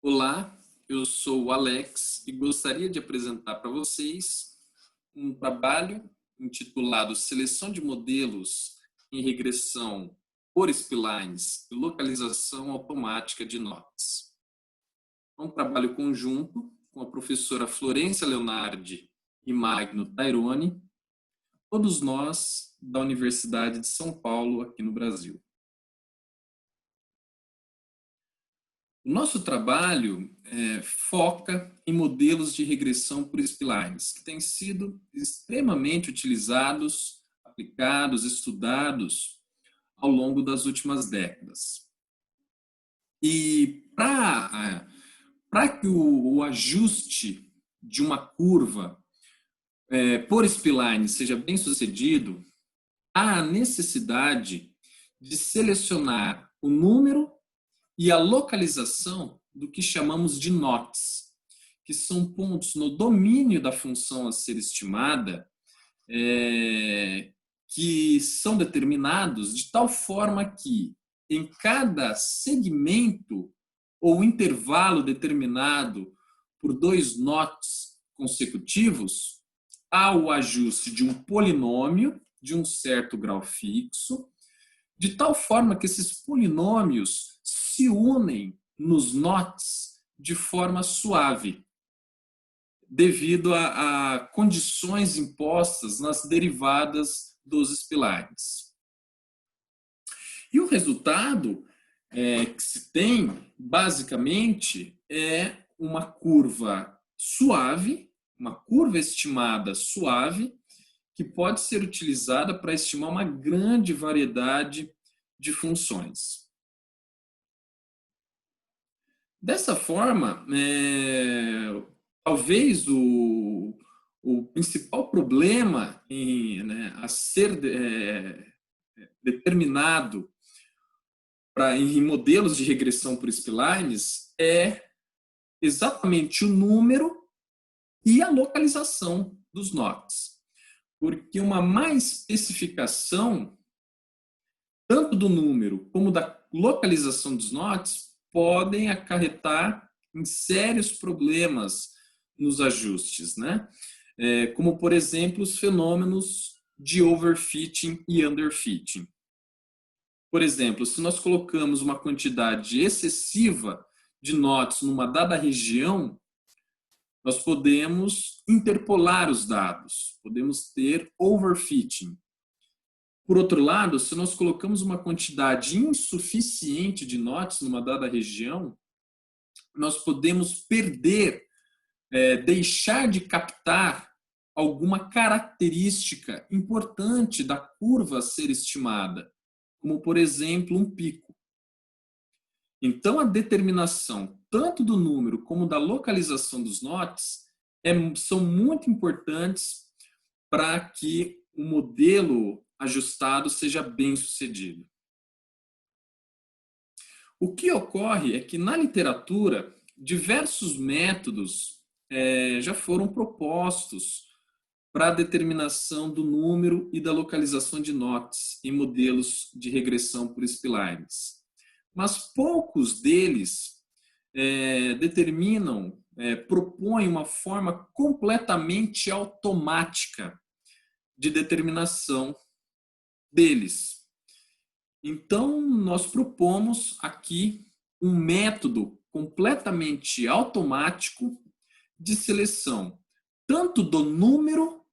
Olá, eu sou o Alex e gostaria de apresentar para vocês um trabalho intitulado Seleção de Modelos em Regressão por Splines e Localização Automática de Nodes. É um trabalho conjunto com a professora Florência Leonardi e Magno Taironi, todos nós da Universidade de São Paulo, aqui no Brasil. O nosso trabalho foca em modelos de regressão por splines, que têm sido extremamente utilizados, aplicados, estudados ao longo das últimas décadas. E para que o ajuste de uma curva por spline seja bem sucedido, há a necessidade de selecionar o número e a localização do que chamamos de nodes, que são pontos no domínio da função a ser estimada, que são determinados de tal forma que, em cada segmento ou intervalo determinado por dois nodes consecutivos, há o ajuste de um polinômio de um certo grau fixo, de tal forma que esses polinômios se unem nos nodes de forma suave, devido a condições impostas nas derivadas dos splines. E o resultado que se tem, basicamente, é uma curva suave, uma curva estimada suave, que pode ser utilizada para estimar uma grande variedade de funções. Dessa forma, talvez o principal problema a ser determinado em modelos de regressão por splines é exatamente o número e a localização dos nodes. Porque uma má especificação, tanto do número como da localização dos nodes, podem acarretar em sérios problemas nos ajustes, né? Como, por exemplo, os fenômenos de overfitting e underfitting. Por exemplo, se nós colocamos uma quantidade excessiva de nodes numa dada região, nós podemos interpolar os dados, podemos ter overfitting. Por outro lado, se nós colocamos uma quantidade insuficiente de nodes numa dada região, nós podemos perder, deixar de captar alguma característica importante da curva a ser estimada, como, por exemplo, um pico. Então, a determinação tanto do número como da localização dos nodes são muito importantes para que o modelo ajustado seja bem sucedido. O que ocorre é que, na literatura, diversos métodos já foram propostos para a determinação do número e da localização de nodes em modelos de regressão por splines. Mas poucos deles propõem uma forma completamente automática de determinação deles. Então, nós propomos aqui um método completamente automático de seleção, tanto do número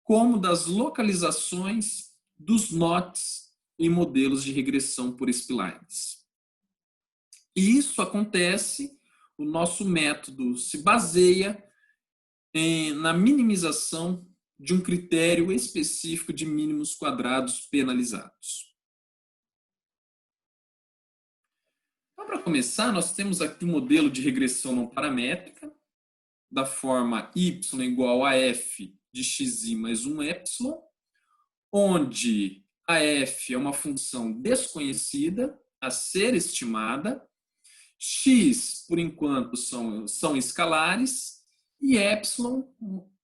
como das localizações dos nodes em modelos de regressão por splines. E isso acontece, o nosso método se baseia na minimização de um critério específico de mínimos quadrados penalizados. Então, para começar, nós temos aqui um modelo de regressão não paramétrica, da forma y igual a f de xi mais 1y, onde a f é uma função desconhecida a ser estimada, x, por enquanto, são escalares, e epsilon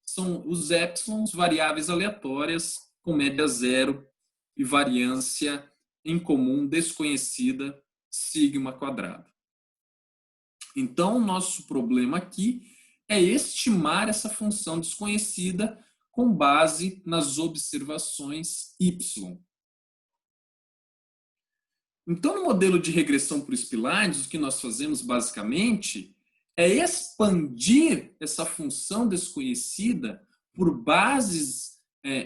são os épsilons variáveis aleatórias com média zero e variância em comum desconhecida, sigma quadrado. Então, o nosso problema aqui é estimar essa função desconhecida com base nas observações y. Então, no modelo de regressão por splines, o que nós fazemos basicamente é expandir essa função desconhecida por bases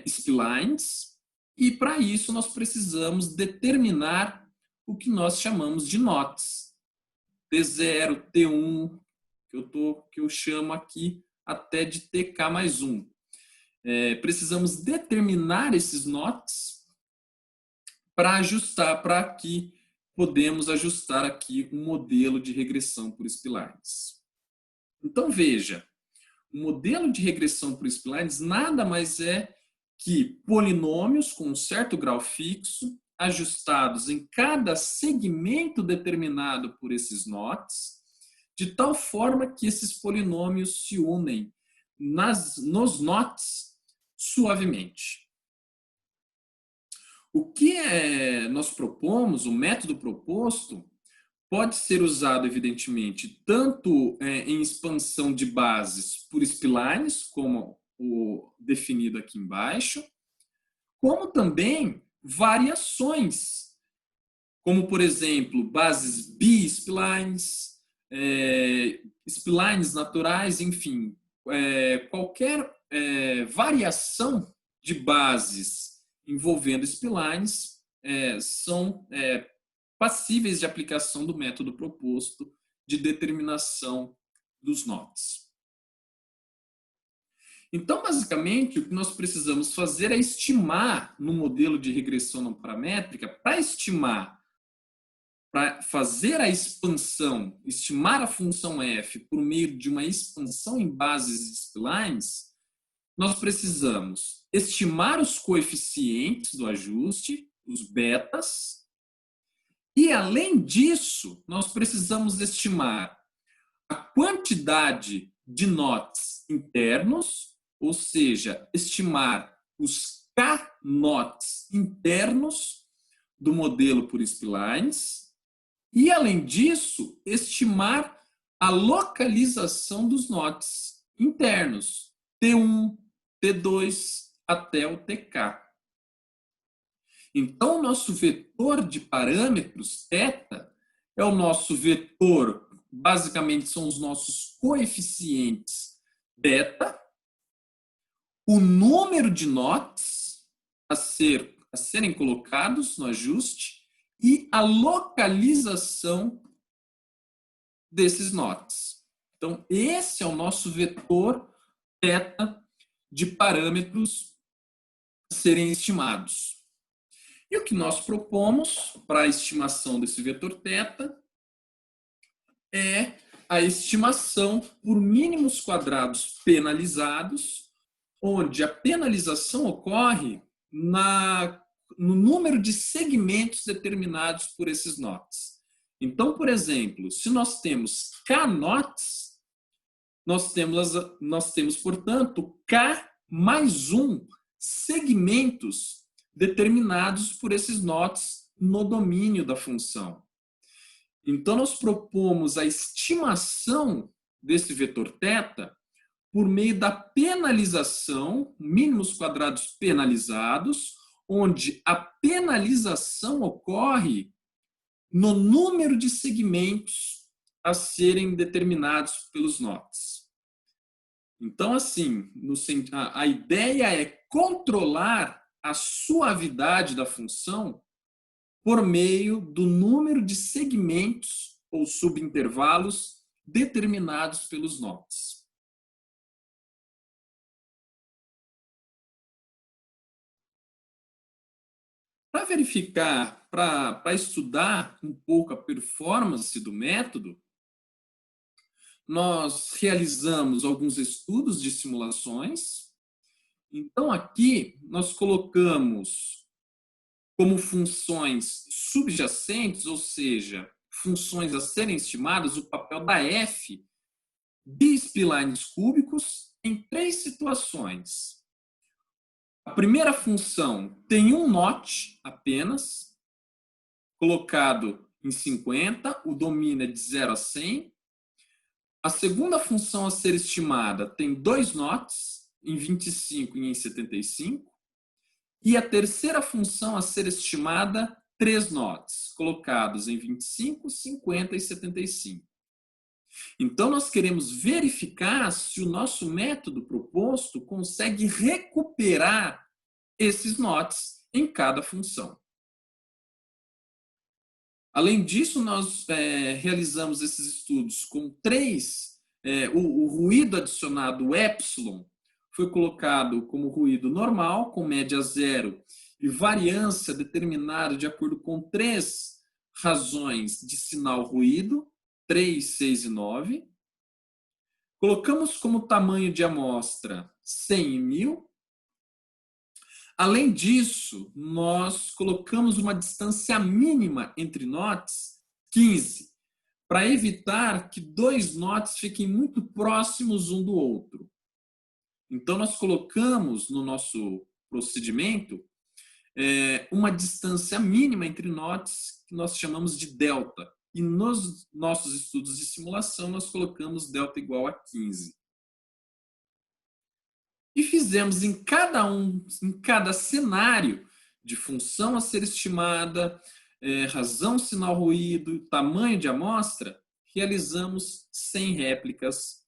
splines, e para isso nós precisamos determinar o que nós chamamos de NOTs. T0, T1, que eu chamo aqui até de TK mais 1. Precisamos determinar esses NOTs para ajustar, para que podemos ajustar aqui um modelo de regressão por splines. Então, veja, o modelo de regressão por splines nada mais é que polinômios com um certo grau fixo, ajustados em cada segmento determinado por esses NOTs, de tal forma que esses polinômios se unem nos NOTs suavemente. O que nós propomos, o método proposto, pode ser usado, evidentemente, tanto em expansão de bases por splines, como o definido aqui embaixo, como também variações, como, por exemplo, bases bi-splines, splines naturais, enfim, qualquer variação de bases envolvendo splines são passíveis de aplicação do método proposto de determinação dos NOTs. Então, basicamente, o que nós precisamos fazer é estimar no modelo de regressão não paramétrica, para fazer a expansão, estimar a função f por meio de uma expansão em bases splines, nós precisamos estimar os coeficientes do ajuste, os betas, e, além disso, nós precisamos estimar a quantidade de NOTs internos, ou seja, estimar os K-NOTs internos do modelo por splines, e, além disso, estimar a localização dos NOTs internos, T1, T2 até o TK. Então, o nosso vetor de parâmetros, θ, é o nosso vetor, basicamente são os nossos coeficientes beta, o número de NOTs a serem colocados no ajuste e a localização desses NOTs. Então, esse é o nosso vetor θ de parâmetros a serem estimados. E o que nós propomos para a estimação desse vetor θ é a estimação por mínimos quadrados penalizados, onde a penalização ocorre no número de segmentos determinados por esses NOTs. Então, por exemplo, se nós temos K NOTs, nós temos, portanto, K mais 1 segmentos determinados por esses NOTs no domínio da função. Então, nós propomos a estimação desse vetor θ por meio da penalização, mínimos quadrados penalizados, onde a penalização ocorre no número de segmentos a serem determinados pelos NOTs. Então, assim, a ideia é controlar a suavidade da função por meio do número de segmentos ou subintervalos determinados pelos NOTs. Para verificar, para estudar um pouco a performance do método, nós realizamos alguns estudos de simulações. Então, aqui, nós colocamos como funções subjacentes, ou seja, funções a serem estimadas, o papel da f de splines cúbicos em 3 situações. A primeira função tem um NOT apenas, colocado em 50, o domínio é de 0 a 100, A segunda função a ser estimada tem 2 notch, em 25 e em 75. E a terceira função a ser estimada, 3 notch, colocados em 25, 50 e 75. Então, nós queremos verificar se o nosso método proposto consegue recuperar esses notch em cada função. Além disso, nós realizamos esses estudos com 3, o ruído adicionado, o epsilon, foi colocado como ruído normal, com média 0 e variância determinada de acordo com 3 razões de sinal ruído, 3, 6 e 9. Colocamos como tamanho de amostra 100 e 1000. Além disso, nós colocamos uma distância mínima entre notch, 15, para evitar que 2 notch fiquem muito próximos um do outro. Então, nós colocamos no nosso procedimento uma distância mínima entre notch, que nós chamamos de delta. E nos nossos estudos de simulação, nós colocamos delta igual a 15. E fizemos em cada cenário de função a ser estimada, razão, sinal, ruído, tamanho de amostra, realizamos 100 réplicas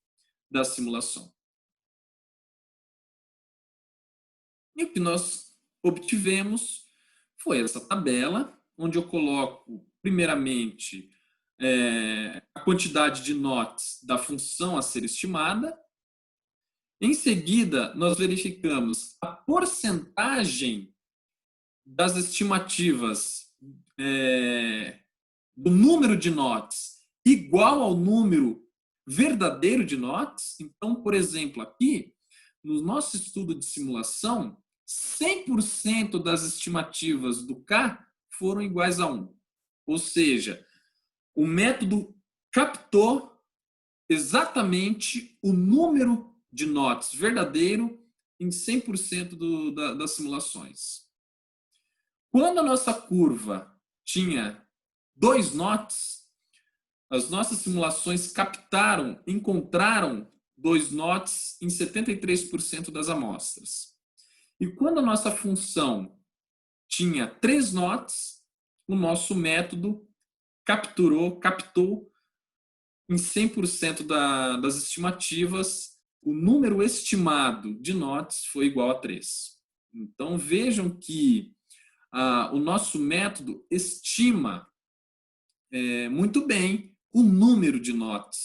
da simulação. E o que nós obtivemos foi essa tabela, onde eu coloco, primeiramente, a quantidade de notch da função a ser estimada. Em seguida, nós verificamos a porcentagem das estimativas do número de notch igual ao número verdadeiro de notch. Então, por exemplo, aqui, no nosso estudo de simulação, 100% das estimativas do K foram iguais a 1. Ou seja, o método captou exatamente o número de notch verdadeiro em 100% das simulações. Quando a nossa curva tinha 2 notch, as nossas simulações encontraram 2 notch em 73% das amostras. E quando a nossa função tinha 3 notch, o nosso método captou em 100% das estimativas. O número estimado de notch foi igual a 3. Então, vejam que o nosso método estima muito bem o número de notch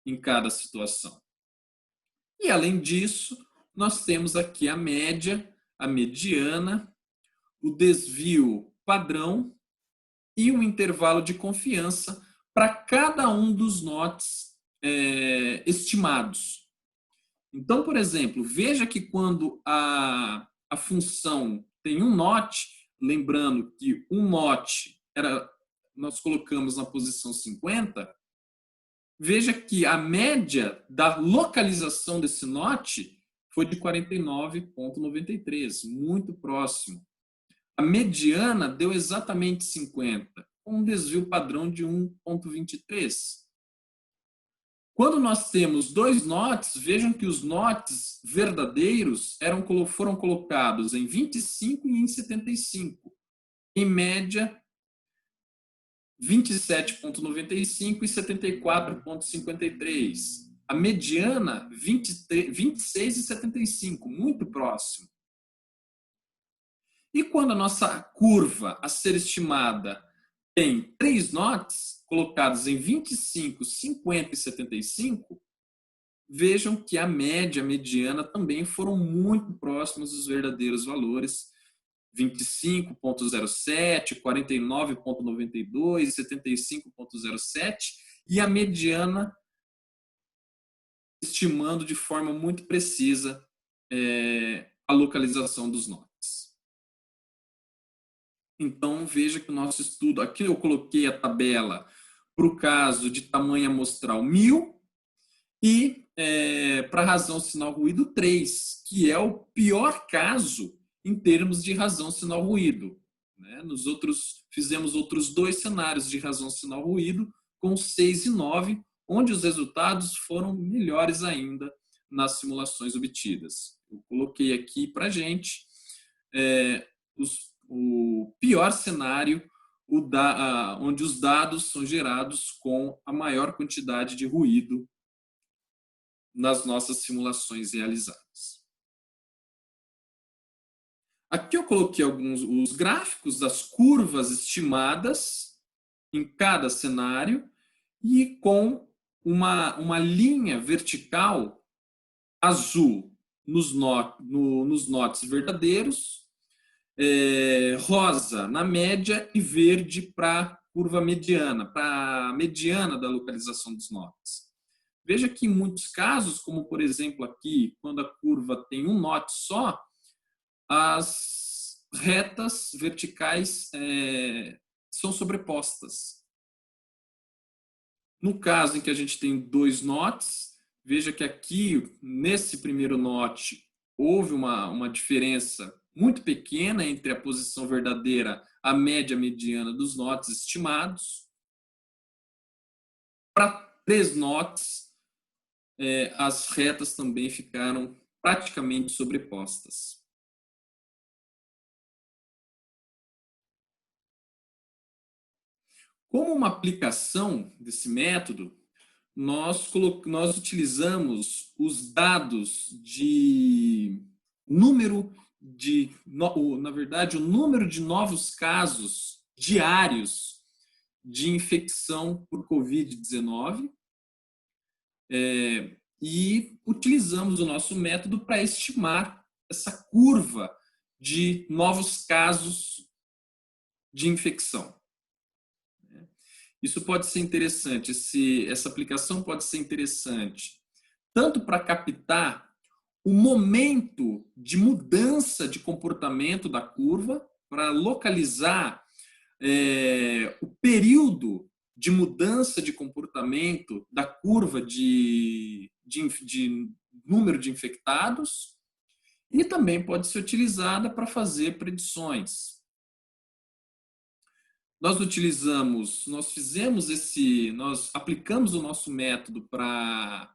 em cada situação. E, além disso, nós temos aqui a média, a mediana, o desvio padrão e um intervalo de confiança para cada um dos notch estimados. Então, por exemplo, veja que quando a função tem 1 notch, lembrando que 1 notch nós colocamos na posição 50, veja que a média da localização desse notch foi de 49,93, muito próximo. A mediana deu exatamente 50, com um desvio padrão de 1,23. Quando nós temos 2 notch, vejam que os notches verdadeiros foram colocados em 25 e em 75. Em média, 27,95 e 74,53. A mediana, 26 e 75, muito próximo. E quando a nossa curva a ser estimada tem 3 notches colocados em 25, 50 e 75, vejam que a média, a mediana também foram muito próximos dos verdadeiros valores, 25,07, 49,92, 75,07, e a mediana estimando de forma muito precisa a localização dos notches. Então, veja que o nosso estudo, aqui eu coloquei a tabela para o caso de tamanho amostral 1000 e para razão sinal ruído 3, que é o pior caso em termos de razão sinal ruído. Fizemos outros 2 cenários de razão sinal ruído com 6 e 9, onde os resultados foram melhores ainda nas simulações obtidas. Eu coloquei aqui para a gente o pior cenário, onde os dados são gerados com a maior quantidade de ruído nas nossas simulações realizadas. Aqui eu coloquei os gráficos das curvas estimadas em cada cenário e com uma linha vertical azul nos NOTs verdadeiros, rosa na média e verde para a curva mediana, para a mediana da localização dos NOTs. Veja que em muitos casos, como por exemplo aqui, quando a curva tem um NOT só, as retas verticais são sobrepostas. No caso em que a gente tem 2 NOTs, veja que aqui, nesse primeiro NOT, houve uma diferença muito pequena entre a posição verdadeira, a média mediana dos NOTs estimados. Para 3 NOTs, as retas também ficaram praticamente sobrepostas. Como uma aplicação desse método, nós utilizamos os dados de número na verdade, o número de novos casos diários de infecção por Covid-19 e utilizamos o nosso método para estimar essa curva de novos casos de infecção. Isso pode ser interessante, essa aplicação pode ser interessante tanto para captar o momento de mudança de comportamento da curva, para localizar o período de mudança de comportamento da curva de número de infectados, e também pode ser utilizada para fazer predições. Nós aplicamos o nosso método para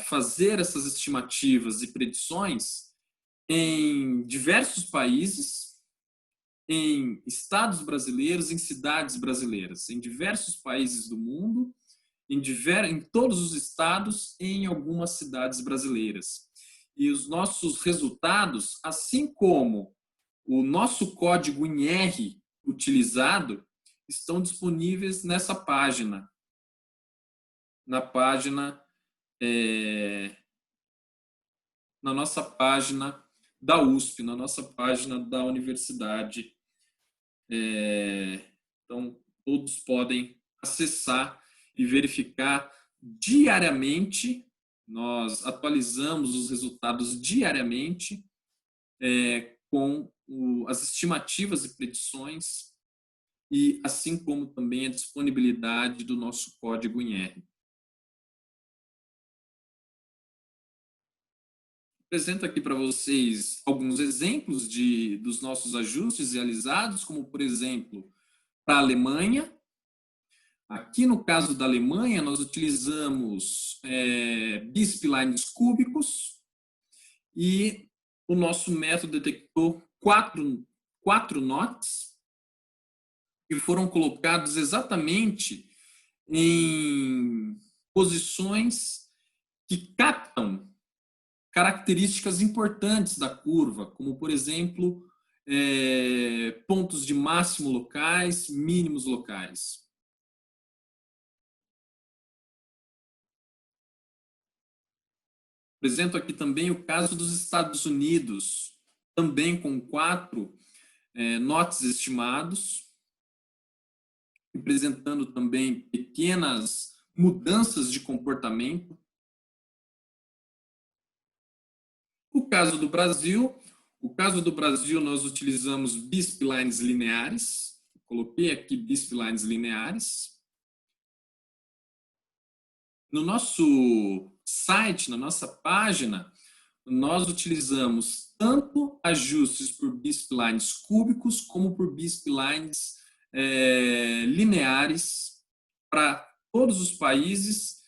fazer essas estimativas e predições em diversos países, em estados brasileiros, em cidades brasileiras, em diversos países do mundo, em todos os estados e em algumas cidades brasileiras. E os nossos resultados, assim como o nosso código em R utilizado, estão disponíveis nessa página, na nossa página da USP, na nossa página da universidade. Então, todos podem acessar e verificar diariamente. Nós atualizamos os resultados diariamente com as estimativas e predições, e assim como também a disponibilidade do nosso código em R. Apresento aqui para vocês alguns exemplos dos nossos ajustes realizados, como, por exemplo, para a Alemanha. Aqui, no caso da Alemanha, nós utilizamos B-splines cúbicos e o nosso método detectou quatro NOTs que foram colocados exatamente em posições que captam características importantes da curva, como, por exemplo, pontos de máximo locais, mínimos locais. Apresento aqui também o caso dos Estados Unidos, também com 4 NOTs estimados, representando também pequenas mudanças de comportamento. O caso do Brasil nós utilizamos B-splines lineares. Coloquei aqui B-splines lineares. No nosso site, na nossa página, nós utilizamos tanto ajustes por B-splines cúbicos como por B-splines lineares para todos os países,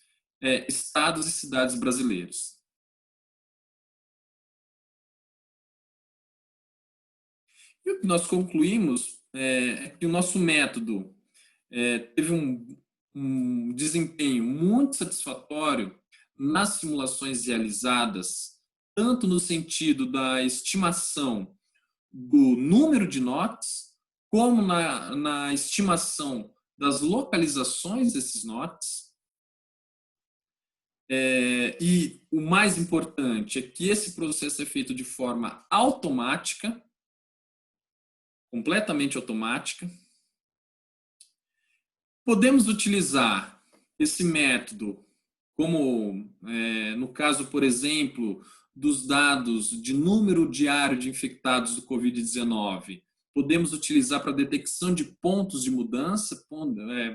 estados e cidades brasileiros. E o que nós concluímos é que o nosso método teve um desempenho muito satisfatório nas simulações realizadas, tanto no sentido da estimação do número de NOTs, como na estimação das localizações desses NOTs. E o mais importante é que esse processo é feito de forma automática, completamente automática. Podemos utilizar esse método como, no caso, por exemplo, dos dados de número diário de infectados do Covid-19, podemos utilizar para detecção de pontos de mudança,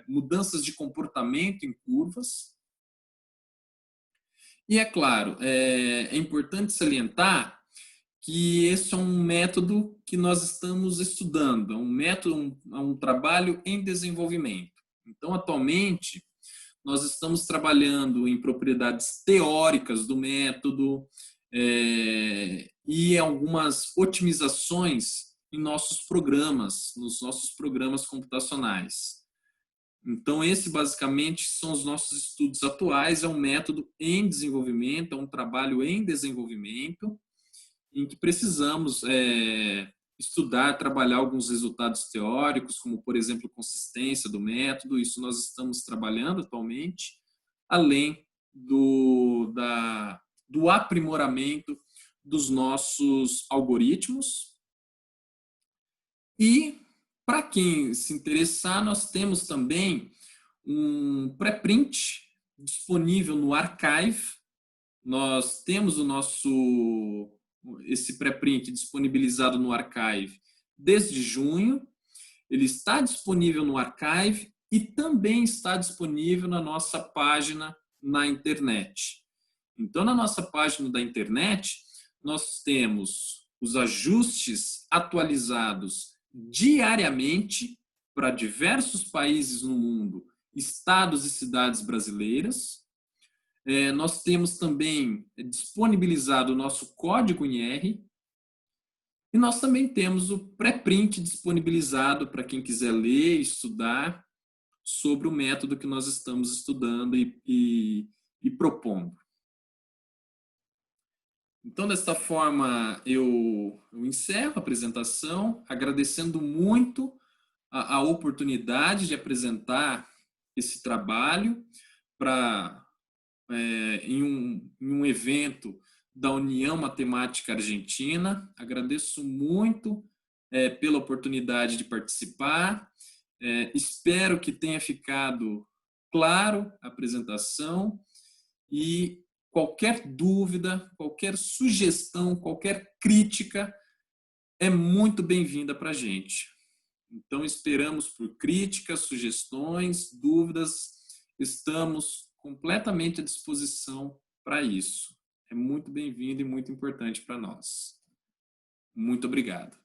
mudanças de comportamento em curvas. E, é claro, é importante salientar que esse é um método que nós estamos estudando, um trabalho em desenvolvimento. Então, atualmente, nós estamos trabalhando em propriedades teóricas do método e algumas otimizações em nos nossos programas computacionais. Então, esse basicamente são os nossos estudos atuais, é um método em desenvolvimento, é um trabalho em desenvolvimento, em que precisamos estudar, trabalhar alguns resultados teóricos, como, por exemplo, consistência do método. Isso nós estamos trabalhando atualmente, além do aprimoramento dos nossos algoritmos. E, para quem se interessar, nós temos também um pré-print disponível no Archive. Nós temos esse pré-print disponibilizado no Archive desde junho. Ele está disponível no Archive e também está disponível na nossa página na internet. Então, na nossa página da internet, nós temos os ajustes atualizados diariamente para diversos países no mundo, estados e cidades brasileiras. Nós temos também disponibilizado o nosso código em R e nós também temos o pré-print disponibilizado para quem quiser ler e estudar sobre o método que nós estamos estudando e propondo. Então, desta forma, eu encerro a apresentação, agradecendo muito a oportunidade de apresentar esse trabalho em um evento da União Matemática Argentina. Agradeço muito pela oportunidade de participar. Espero que tenha ficado claro a apresentação e qualquer dúvida, qualquer sugestão, qualquer crítica é muito bem-vinda para a gente. Então, esperamos por críticas, sugestões, dúvidas. Estamos completamente à disposição para isso. É muito bem-vindo e muito importante para nós. Muito obrigado.